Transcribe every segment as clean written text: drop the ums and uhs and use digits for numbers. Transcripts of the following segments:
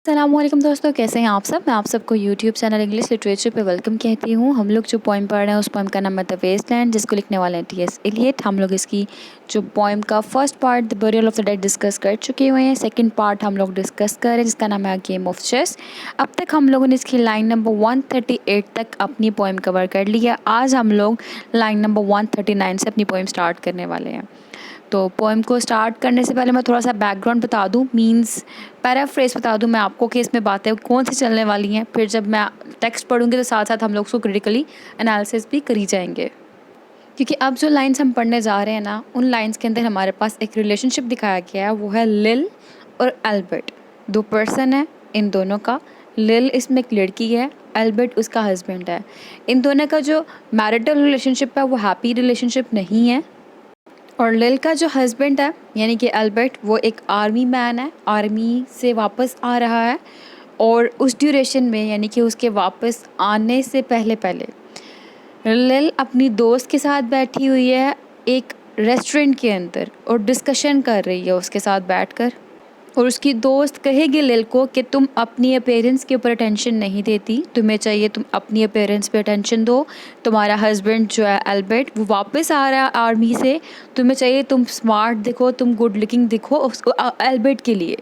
अस्सलामुअलैकुम दोस्तों, कैसे हैं आप सब। मैं आप सबको यूट्यूब चैनल इंग्लिश लिटरेचर पे वेलकम कहती हूँ। हम लोग जो पोइम पढ़ रहे हैं उस पोइम का नाम है द वेस्टलैंड, जिसको लिखने वाले हैं टी.एस. एलियट। हम लोग इसकी जो पोइम का first part the burial of the dead discuss कर चुके हुए हैं। सेकंड पार्ट हम लोग डिस्कस कर रहे हैं जिसका नाम है गेम ऑफ चेस। अब तक हम लोगों ने इसकी लाइन नंबर 138 तक अपनी पोइम कवर कर ली है। आज हम लोग लाइन नंबर 139 से अपनी पोइम स्टार्ट करने वाले हैं। तो पोएम को स्टार्ट करने से पहले मैं थोड़ा सा बैकग्राउंड बता दूं, मींस पैराफ्रेज बता दूं मैं आपको कि इसमें बातें कौन सी चलने वाली हैं। फिर जब मैं टेक्स्ट पढ़ूंगी तो साथ साथ हम लोग उसको क्रिटिकली एनालिसिस भी करी जाएंगे, क्योंकि अब जो लाइंस हम पढ़ने जा रहे हैं ना, उन लाइंस के अंदर हमारे पास एक रिलेशनशिप दिखाया गया है, वो है लिल और एल्बर्ट। दो पर्सन है इन दोनों का। लिल इसमें एक लड़की है, एल्बर्ट उसका हस्बैंड है। इन दोनों का जो मैरिटल रिलेशनशिप है वो हैप्पी रिलेशनशिप नहीं है। और लिल का जो हस्बैंड है यानी कि एल्बर्ट, वो एक आर्मी मैन है, आर्मी से वापस आ रहा है। और उस ड्यूरेशन में यानी कि उसके वापस आने से पहले पहले लिल अपनी दोस्त के साथ बैठी हुई है एक रेस्टोरेंट के अंदर और डिस्कशन कर रही है उसके साथ बैठकर। और उसकी दोस्त कहेगी लिल को कि तुम अपनी अपीयरेंस के ऊपर अटेंशन नहीं देती, तुम्हें चाहिए तुम अपनी अपीयरेंस पे अटेंशन दो। तुम्हारा हस्बैंड जो है एल्बर्ट, वो वापस आ रहा है आर्मी से, तुम्हें चाहिए तुम स्मार्ट दिखो, तुम गुड लुकिंग दिखो उसको एल्बर्ट के लिए।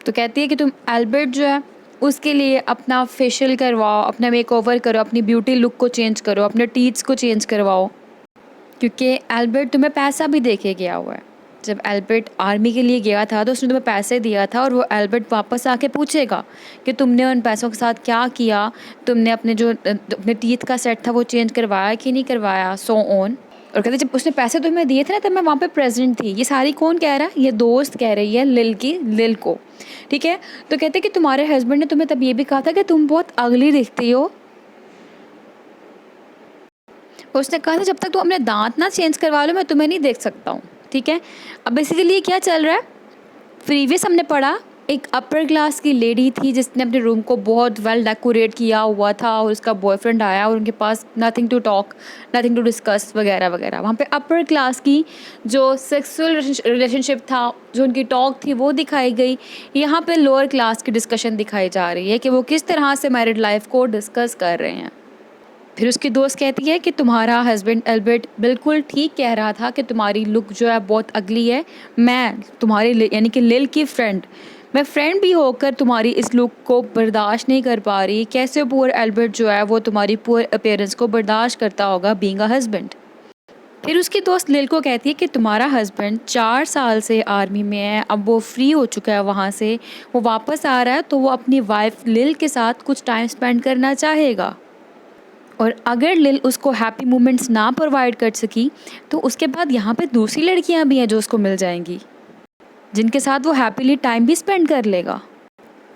तो कहती है कि तुम एल्बर्ट जो है उसके लिए अपना फेशियल करवाओ, अपना मेकओवर करो, अपनी ब्यूटी लुक को चेंज करो, अपने टीथ्स को चेंज करवाओ, क्योंकि एल्बर्ट तुम्हें पैसा भी दे के गया हुआ है। जब एल्बर्ट आर्मी के लिए गया था तो उसने तुम्हें पैसे दिया था, और वो एल्बर्ट वापस आके पूछेगा कि तुमने उन पैसों के साथ क्या किया, तुमने अपने जो अपने टीथ का सेट था वो चेंज करवाया कि नहीं करवाया, सो ऑन। और कहते जब उसने पैसे तुम्हें दिए थे ना तब मैं वहाँ पे प्रेजेंट थी। ये सारी कौन कह रहा है? ये दोस्त कह रही है लिल को, ठीक है। तो कहते कि तुम्हारे हस्बैंड ने तुम्हें तब ये भी कहा था कि तुम बहुत अगली दिखती हो। उसने कहा था जब तक तुम अपने दांत ना चेंज करवा लो मैं तुम्हें नहीं देख सकता हूँ, ठीक है। अब बेसिकली क्या चल रहा है, प्रीवियस हमने पढ़ा एक अपर क्लास की लेडी थी जिसने अपने रूम को बहुत वेल डेकोरेट किया हुआ था, और उसका बॉयफ्रेंड आया और उनके पास nothing to talk, nothing to discuss वगैरह वगैरह। वहाँ पे अपर क्लास की जो सेक्सुअल रिलेशनशिप था, जो उनकी टॉक थी वो दिखाई गई। यहाँ पे लोअर क्लास की डिस्कशन दिखाई जा रही है कि वो किस तरह से मैरिड लाइफ को डिस्कस कर रहे हैं। फिर उसकी दोस्त कहती है कि तुम्हारा हस्बैंड एल्बर्ट बिल्कुल ठीक कह रहा था कि तुम्हारी लुक जो है बहुत अगली है। मैं तुम्हारी यानी कि लिल की फ्रेंड, मैं फ्रेंड भी होकर तुम्हारी इस लुक को बर्दाश्त नहीं कर पा रही। कैसे पुअर एल्बर्ट जो है वो तुम्हारी पुअर अपीयरेंस को बर्दाश्त करता होगा बीइंग अ हस्बैंड। फिर उसकी दोस्त लिल को कहती है कि तुम्हारा हस्बैंड 4 साल से आर्मी में है, अब वो फ्री हो चुका है वहाँ से, वो वापस आ रहा है तो वो अपनी वाइफ लिल के साथ कुछ टाइम स्पेंड करना चाहेगा। और अगर लिल उसको हैप्पी मोमेंट्स ना प्रोवाइड कर सकी तो उसके बाद यहाँ पे दूसरी लड़कियाँ भी हैं जो उसको मिल जाएंगी, जिनके साथ वो हैप्पीली टाइम भी स्पेंड कर लेगा।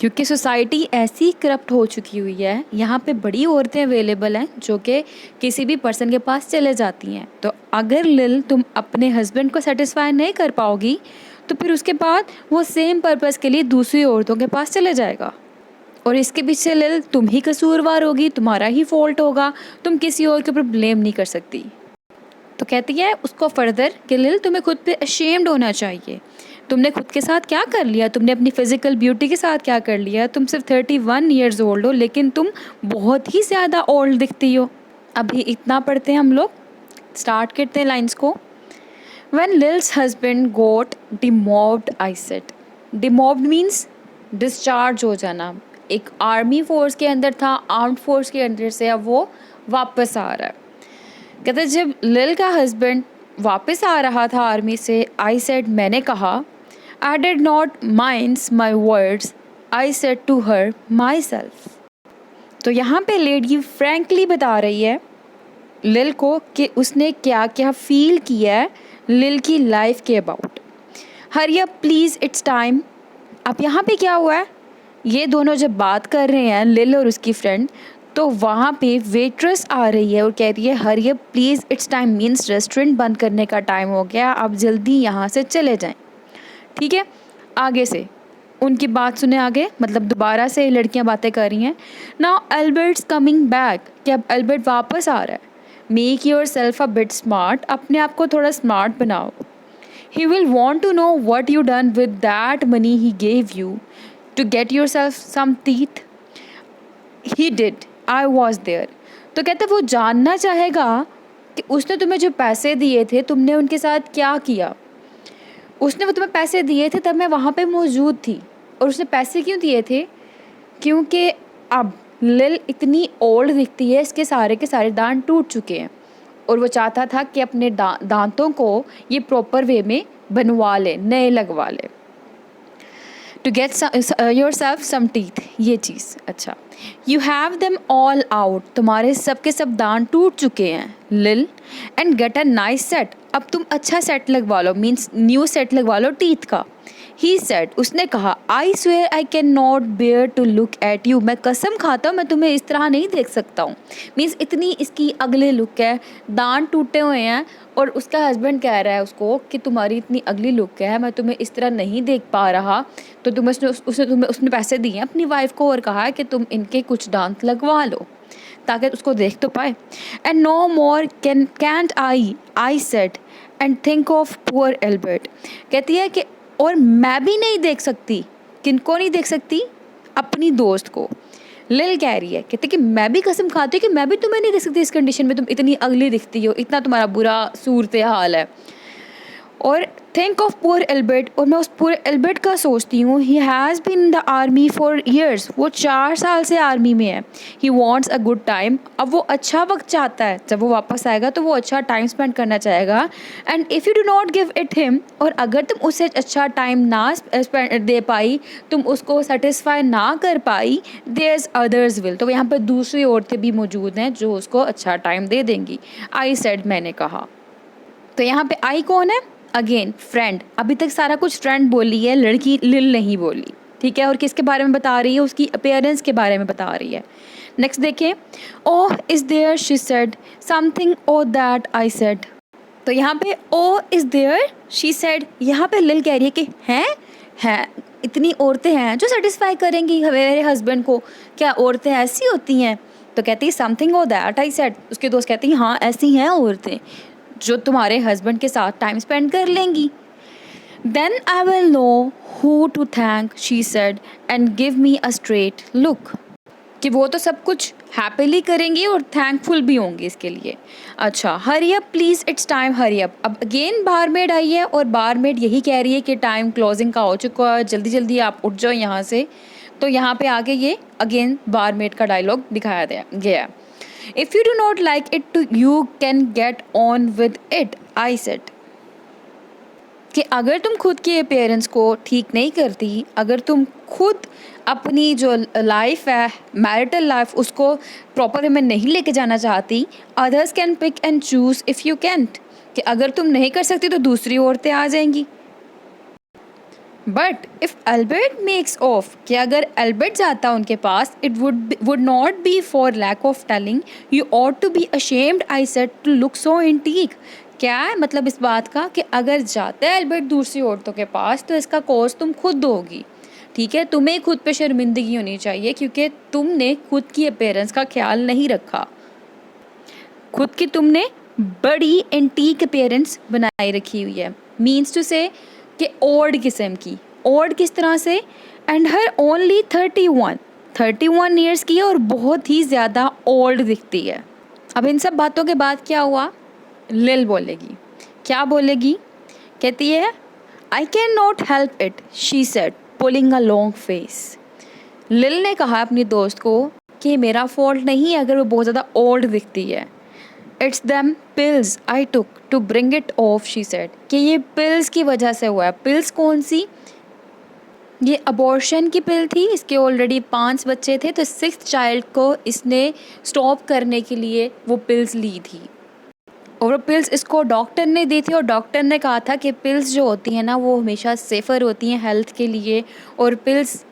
क्योंकि सोसाइटी ऐसी करप्ट हो चुकी हुई है, यहाँ पे बड़ी औरतें अवेलेबल हैं जो कि किसी भी पर्सन के पास चले जाती हैं। तो अगर लिल तुम अपने हस्बैंड को सेटिस्फाई नहीं कर पाओगी तो फिर उसके बाद वो सेम पर्पज़ के लिए दूसरी औरतों के पास चले जाएगा, और इसके पीछे लिल तुम ही कसूरवार होगी, तुम्हारा ही फॉल्ट होगा, तुम किसी और के ऊपर ब्लेम नहीं कर सकती। तो कहती है उसको फर्दर कि लिल तुम्हें खुद पे अशेम्ड होना चाहिए। तुमने खुद के साथ क्या कर लिया, तुमने अपनी फिजिकल ब्यूटी के साथ क्या कर लिया। तुम सिर्फ 31 ईयर्स ओल्ड हो लेकिन तुम बहुत ही ज़्यादा ओल्ड दिखती हो। अभी इतना पढ़ते हैं हम लोग, स्टार्ट करते हैं लाइन्स को। When Lil's husband got demobbed, I said. Demobbed means discharge हो जाना। एक आर्मी फोर्स के अंदर था, आर्म्ड फोर्स के अंदर से अब वो वापस आ रहा है। कहते जब लिल का हस्बैंड वापस आ रहा था आर्मी से, आई सेड मैंने कहा, I did not minds my words, I said to her myself. तो यहाँ पे लेडी फ्रैंकली बता रही है लिल को कि उसने क्या क्या फील किया है लिल की लाइफ के about. Hurry up please it's time. अब यहाँ पे क्या हुआ है, ये दोनों जब बात कर रहे हैं लिल और उसकी फ्रेंड, तो वहाँ पे वेट्रेस आ रही है और कह रही है hurry up please it's time, means restaurant बंद करने का टाइम हो गया, आप जल्दी यहाँ से चले जाएं, ठीक है। आगे से उनकी बात सुने आगे, मतलब दोबारा से लड़कियाँ बातें कर रही हैं। नाउ एल्बर्ट्स कमिंग बैक, कि अब एल्बर्ट वापस आ रहा है। Make yourself a bit smart, अपने आप को थोड़ा स्मार्ट बनाओ। He will want to know what you done with that money he gave you, to get yourself some teeth? He did. I was there. तो कहते वो जानना चाहेगा कि उसने तुम्हें जो पैसे दिए थे तुमने उनके साथ क्या किया। उसने वो तुम्हें पैसे दिए थे तब मैं वहाँ पे मौजूद थी। और उसने पैसे क्यों दिए थे? क्योंकि अब लिल इतनी ओल्ड दिखती है, इसके सारे के सारे दांत टूट चुके हैं और वो चाहता था कि अपने दांतों को ये प्रॉपर वे में बनवा ले, नए लगवा ले। To get yourself some teeth, ये चीज़। अच्छा, you have them all out, तुम्हारे सब के सब दांत टूट चुके हैं Lil, and get a nice set, अब तुम अच्छा सेट लगवा लो, मीन्स न्यू सेट लगवा लो टीथ का। ही सेड, उसने कहा, I swear I can not bear to look at you, मैं कसम खाता हूँ मैं तुम्हें इस तरह नहीं देख सकता हूँ। मीन्स इतनी इसकी अगले लुक है, दांत टूटे हुए हैं और उसका हस्बैंड कह रहा है उसको कि तुम्हारी इतनी अगली लुक है, मैं तुम्हें इस तरह नहीं देख पा रहा। तो उसने पैसे दिए अपनी वाइफ को और कहा है कि तुम इनके कुछ दांत लगवा लो ताकि उसको देख तो पाए। And no more can't I said, and think of poor Albert, कहती है कि और मैं भी नहीं देख सकती। किनको नहीं देख सकती? अपनी दोस्त को। लिल कह रही है, कहते कि मैं भी कसम खाती हूँ कि मैं भी तुम्हें नहीं देख सकती इस कंडीशन में, तुम इतनी अगली दिखती हो, इतना तुम्हारा बुरा सूरत हाल है। और थिंक ऑफ पुअर एल्बर्ट, और मैं उस पुअर एल्बर्ट का सोचती हूँ। He has been in the army for years, वो 4 साल से आर्मी में है। He wants a good time, अब वो अच्छा वक्त चाहता है, जब वो वापस आएगा तो वो अच्छा टाइम स्पेंड करना चाहेगा। And if you do not give it him, और अगर तुम उसे अच्छा टाइम ना दे पाई, तुम उसको सेटिस्फाई ना कर पाई, देयर्स अदर्स विल, तो यहाँ पर दूसरी औरतें भी मौजूद हैं जो उसको अच्छा टाइम दे देंगी। आई सेड, मैंने कहा। तो यहाँ पे आई कौन है? Again friend. अभी तक सारा कुछ फ्रेंड बोली है, लड़की लिल नहीं बोली, ठीक है। और किसके बारे में बता रही है? उसकी अपीयरेंस के बारे में बता रही है। नेक्स्ट देखें, oh is there she said something O that I said. तो यहाँ पे oh is there she said, यहाँ पे लिल कह रही है कि हैं इतनी औरतें हैं जो सेटिस्फाई करेंगी मेरे हस्बैंड को, क्या औरतें ऐसी होती हैं? तो कहती है something O that I said. उसके दोस्त कहती हैं हाँ ऐसी हैं औरतें जो तुम्हारे हस्बैंड के साथ टाइम स्पेंड कर लेंगी। Then I will know who to thank, she said, and give me a straight look, कि वो तो सब कुछ हैप्पीली करेंगी और थैंकफुल भी होंगी इसके लिए। अच्छा, hurry up please, it's time hurry up. अब अगेन बारमेड आई है और बारमेड यही कह रही है कि टाइम क्लोजिंग का हो चुका है, जल्दी जल्दी आप उठ जाओ यहाँ से। तो यहाँ पे आगे ये अगेन बारमेड का डायलॉग दिखाया गया। If you do not like it, you can get on with it, I said. कि अगर तुम खुद के अपीयरेंस को ठीक नहीं करती, अगर तुम खुद अपनी जो लाइफ है, मैरिटल लाइफ, उसको प्रॉपर वे में नहीं लेके जाना चाहती, others can pick and choose if you can't, कि अगर तुम नहीं कर सकती तो दूसरी औरतें आ जाएंगी। But if Albert makes off, कि अगर एल्बर्ट जाता उनके पास, it would not be for lack of telling, you ought to be ashamed, I said, to look so antique. क्या है मतलब इस बात का? कि अगर जाता है एल्बर्ट दूसरी औरतों के पास तो इसका कॉस्ट तुम खुद दोगी, ठीक है। तुम्हें खुद पे शर्मिंदगी होनी चाहिए क्योंकि तुमने खुद की अपीयरेंस का ख्याल नहीं रखा, खुद की तुमने बड़ी एंटीक अपीयरेंस बनाई रखी हुई है। मीन्स टू से कि ओल्ड किस्म की, ओल्ड किस तरह से? एंड हर ओनली 31 ईयर्स की है और बहुत ही ज़्यादा ओल्ड दिखती है। अब इन सब बातों के बाद क्या हुआ? लिल बोलेगी, क्या बोलेगी? कहती है आई can not help it, she said, pulling a long face. लिल ने कहा अपनी दोस्त को कि मेरा फॉल्ट नहीं है अगर वो बहुत ज़्यादा ओल्ड दिखती है। It's them pills I took to bring it off, she said, कि ये पिल्स की वजह से हुआ है। पिल्स कौन सी? ये अबॉर्शन की पिल थी। इसके ऑलरेडी 5 बच्चे थे तो 6th चाइल्ड को इसने स्टॉप करने के लिए वो पिल्स ली थी और वो पिल्स इसको डॉक्टर ने दी थी। और डॉक्टर ने कहा था कि पिल्स जो होती हैं ना वो हमेशा सेफ़र होती हैं हेल्थ के लिए और पिल्स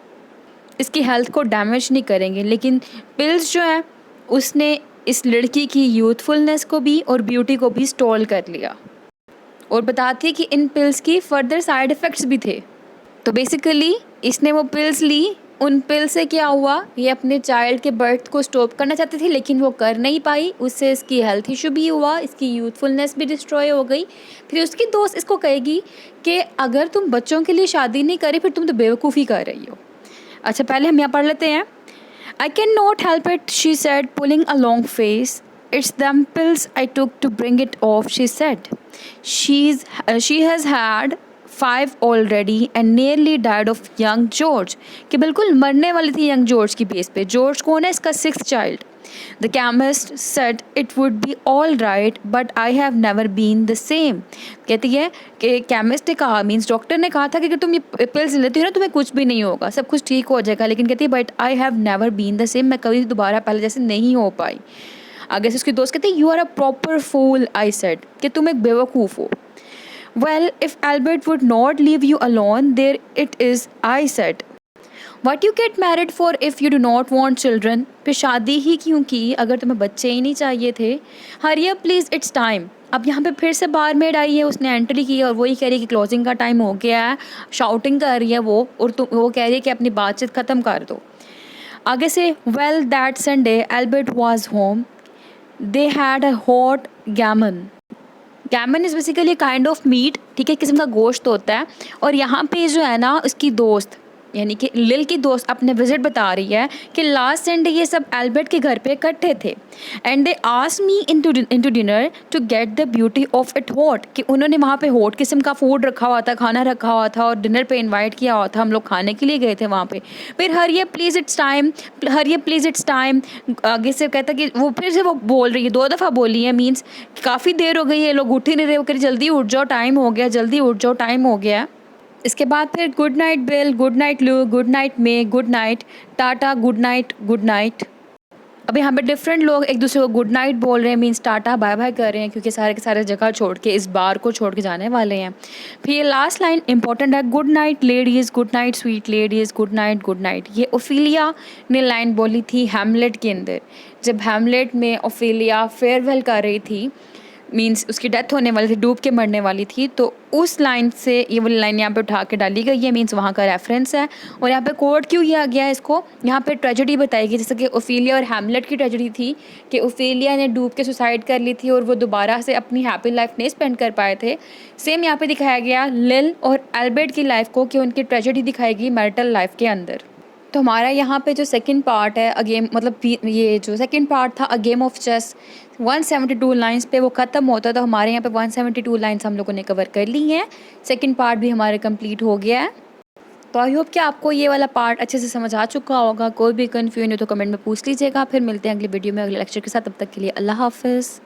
इसकी हेल्थ को डैमेज नहीं करेंगे। लेकिन पिल्स जो है उसने इस लड़की की यूथफुलनेस को भी और ब्यूटी को भी स्टॉल कर लिया और बताती है कि इन पिल्स की फर्दर साइड इफ़ेक्ट्स भी थे। तो बेसिकली इसने वो पिल्स ली, उन पिल से क्या हुआ? ये अपने चाइल्ड के बर्थ को स्टॉप करना चाहती थी लेकिन वो कर नहीं पाई, उससे इसकी हेल्थ इशू भी हुआ, इसकी यूथफुलनेस भी डिस्ट्रॉय हो गई। फिर उसकी दोस्त इसको कहेगी कि अगर तुम बच्चों के लिए शादी नहीं करी फिर तुम तो बेवकूफ़ी कर रही हो। अच्छा, पहले हम यहाँ पढ़ लेते हैं। I cannot help it, she said, pulling a long face. It's them pills I took to bring it off, she said. She has had 5 already and nearly died of young George. कि बिल्कुल मरने वाली थी young George की base पे। George कौन है? इसका 6th child. The chemist said it would be all right, but I have never been the same. कहती है कि केमिस्ट ने कहा, मीन्स डॉक्टर ने कहा था कि अगर तुम ये पिल्स लेती हो ना तुम्हें कुछ भी नहीं होगा, सब कुछ ठीक हो जाएगा, लेकिन कहती है but I have never been the same, मैं कभी दोबारा पहले जैसे नहीं हो पाई। आगे से उसकी दोस्त कहती है you are a proper fool, I said, कि तुम एक बेवकूफ़ हो। Well if Albert would not leave you alone there it is, I said. What you get married for if you do not want children, फिर शादी ही क्यों की अगर तुम्हें बच्चे ही नहीं चाहिए थे। हरिया प्लीज़, इट्स टाइम। अब यहाँ पे फिर से बारमेड आई है, उसने एंट्री की और वही कह रही है कि क्लोजिंग का टाइम हो गया है, शाउटिंग कर रही है वो, और वो कह रही है कि अपनी बातचीत ख़त्म कर दो। आगे से well that Sunday Albert was home, they had a hot Gammon. Gammon is basically kind of meat, ठीक है, किस्म का गोश्त होता है। और यहाँ पे जो है ना उसकी दोस्त यानी कि लिल की दोस्त अपने विजिट बता रही है कि लास्ट संडे ये सब एल्बर्ट के घर पे इकट्ठे थे and they asked me into dinner to get the beauty of it hot, कि उन्होंने वहाँ पे हॉट किस्म का फूड रखा हुआ था, खाना रखा हुआ था और डिनर पे इनवाइट किया हुआ था, हम लोग खाने के लिए गए थे वहाँ पे। फिर hurry please it's time, hurry please it's time, आगे से कहता कि वो फिर से वो बोल रही है, 2 दफ़ा बोली है, मीन्स काफ़ी देर हो गई है, लोग उठ ही नहीं रहे, वो कह रही जल्दी उठ जाओ, टाइम हो गया, जल्दी उठ जाओ, टाइम हो गया। इसके बाद फिर good night Bill, good night Lou, good night May, good night ta ta, good night, good night. अब यहाँ पे डिफरेंट लोग एक दूसरे को गुड नाइट बोल रहे हैं, मीन्स टाटा बाय बाय कर रहे हैं, क्योंकि सारे के सारे जगह छोड़ के इस बार को छोड़ के जाने वाले हैं। फिर ये लास्ट लाइन इंपॉर्टेंट है, good night ladies, good night sweet ladies, good night, good night. ये ओफिलिया ने लाइन बोली थी हैमलेट के अंदर, जब हैमलेट में ओफिलिया फेयरवेल कर रही थी, मीन्स उसकी डेथ होने वाली थी, डूब के मरने वाली थी, तो उस लाइन से ये वाली लाइन यहाँ पे उठा के डाली गई है, मीन्स वहाँ का रेफरेंस है। और यहाँ पे कोट क्यों किया गया है इसको, यहाँ पे ट्रेजेडी बताई गई, जैसे कि ओफिलिया और हैमलेट की ट्रेजेडी थी कि ओफिलिया ने डूब के सुसाइड कर ली थी और वो दोबारा से अपनी हैप्पी लाइफ नहीं स्पेंड कर पाए थे। सेम यहाँ पे दिखाया गया लिल और एल्बर्ट की लाइफ को, कि उनकी ट्रेजेडी दिखाई गई मैरिटल लाइफ के अंदर। तो हमारा यहाँ पे जो सेकंड पार्ट है अ गेम, मतलब ये जो सेकंड पार्ट था a game of chess, 172 lines पे वो ख़त्म होता, तो हमारे यहाँ पे 172 लाइंस हम लोगों ने कवर कर ली हैं। सेकंड पार्ट भी हमारे कंप्लीट हो गया है। तो आई होप कि आपको ये वाला पार्ट अच्छे से समझ आ चुका होगा। कोई भी कन्फ्यूजन हो तो कमेंट में पूछ लीजिएगा। फिर मिलते हैं अगली वीडियो में अगले लेक्चर के साथ, तब तक के लिए अल्लाह हाफ़िज़।